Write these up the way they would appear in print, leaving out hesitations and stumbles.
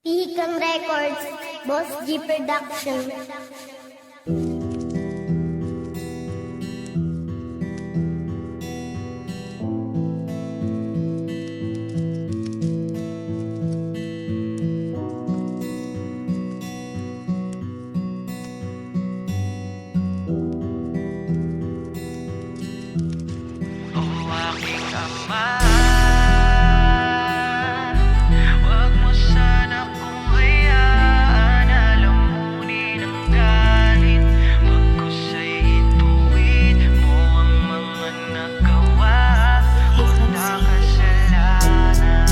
Pihikang Records, Boss G Production. Aking ama, wag mo sana kong hayaan na lamunin ang galit. Pagkus ay ituwid mo ang mga nagawa o nakasalanan.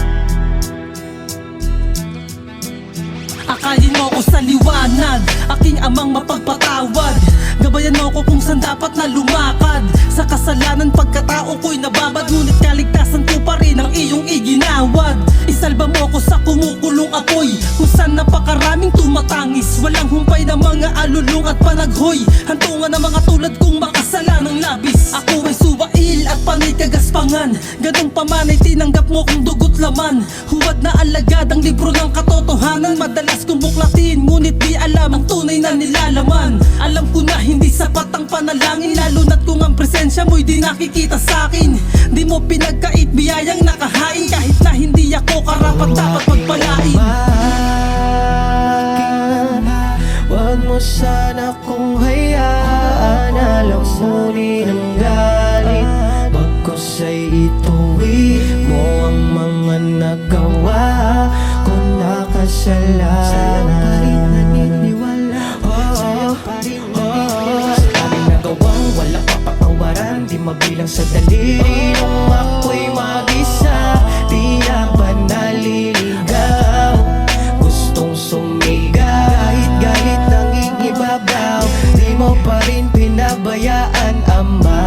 Akayin mo ko sa liwanag, aking amang mapagpatawad. Gabayan mo ko kung saan dapat na lumakad. Sa kasalanan pagkatao ko'y nababad, ngunit kaligtasan ko pa rin ang iyong iginawad. Isalba mo ko sa kumukulong apoy, kung saan napakaraming tumatangis. Walang humpay na mga alulong at panaghoy, hantungan ng mga tulad kong makasalanang labis. Ako ay suwail at panay kagaspangan, ganong paman ay tinanggap mo kong dugot laman. Huwad na alagad ang libro ng katotohanan, madalas kong buklatin ngunit di alam ang tunay na nilalaman. Alam ko na hindi sapat ang panalangin, lalo na't kung ang presensya mo'y di nakikita sa'kin. Di mo pinagkait biyayang nakahain, kahit na hindi ako karapat dapat pagpalain. Wag mo sana kong hayaan na lamunin ang galit. Pagkus ay ituwid mo ang mga nagawa ko nakasalanan. Walang papatawaran, di mabilang sa daliri. Nung ako'y mag-isa, di na ba naliligaw? Gustong sumigaw, kahit galit ang ibabaw, di mo pa rin pinabayaan, Ama.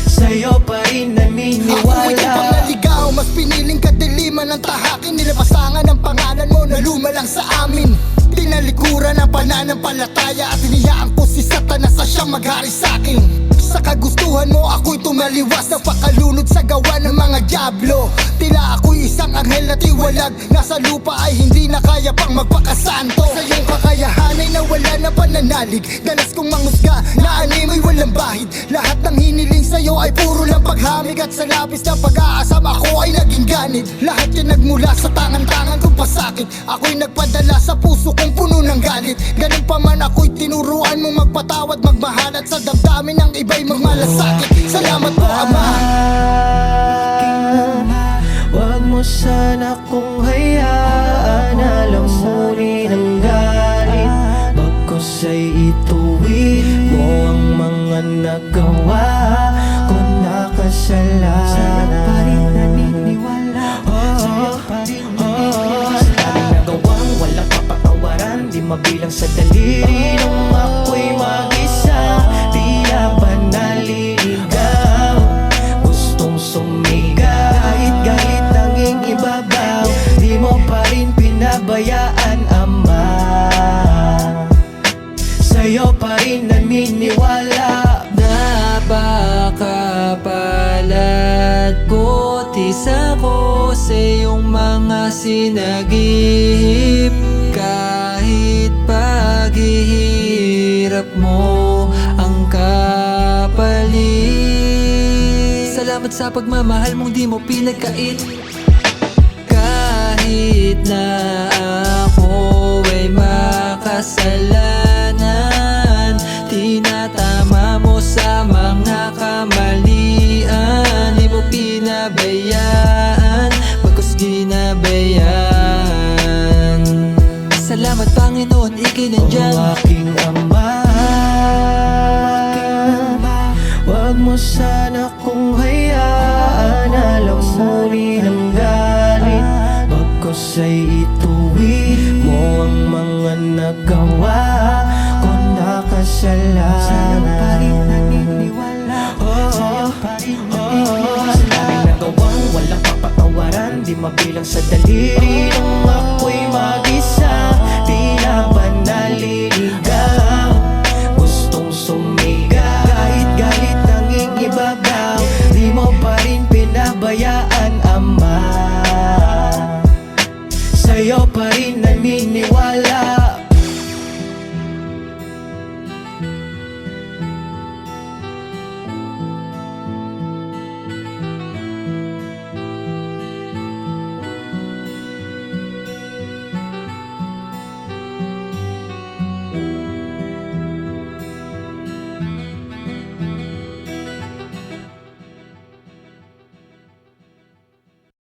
Sa'yo pa rin naniniwala. Ako hindi pang naligaw, mas piniling kadiliman ng tahakin. Nilapasangan ang pangalan mo na lumalang sa amin. Tinalikuran ang pananampalataya at hiniyaan ko si Satanas na siyang maghari sa'kin. Sa kagustuhan mo ako'y tumaliwas, napakalunod sa gawa ng mga dyablo. Tila ako'y isang anghel na tiwalag, nasa lupa ay hindi na kaya pang magpakasanto. Sa iyong kakayahan ay nawala na pananalig, dalas kong mangusga na animoy walang bahid. Lahat ng hiniling sa'yo ay puro lang paghamig, at sa labis na pag-aasam ako ay naging ganit. Lahat yan nagmula sa tangan-tangan kong pasakit, ako'y nagpadala sa puso kong puno ng galit. Ganun pa man ako'y tinuruan mong magpatawad, magmahal, at sa damdamin ng iba'y magmalasakit. Salamat po, Ama. Wag mo sana kong hayaan na lamunin ang galit. Pagkus ay ituwid mo ang mga nagawa ko nakasalanan. Sa'yo pa rin naniniwala, sa'yo pa rin naniniwala. Sa daming nagawang walang papatawaran, di mabilang sa daliri. Nung ako'y mag-isa, di na ba naliligaw? Gustong sumigaw, kahit galit ang iyong ibabaw, di mo pa rin pinabayaan, Ama. Sa'yo pa rin naniniwala. Napakapalad ko, tisa ko sa iyong mga sinagip. Kahit paghihirap mo ang kapalit. Salamat sa pagmamahal mong di mo pinagkait. Kahit na ako ay makasalanan, tinatama mo sa mga kamalian. Di mo pinabayaan, pagkus ginabayan. Salamat Panginoon, ika'y nandyan. O aking Ama, wag mo sana kong hayaan na lamunin ang galit. Pagkus ay ituwid mo ang mga nagawa ko nakasalanan. Sa'yo pa rin naniniwala, sa'yo pa rin naniniwala. Sa daming nagawang walang papatawaran, di mabilang sa daliri. Nung ako'y mag-isa, di na ba naliligaw? Gustong sumigaw, kahit galit ang iyong ibabaw, di mo pa rin pinabayaan, Ama. sa'yo pa rin naniniwala.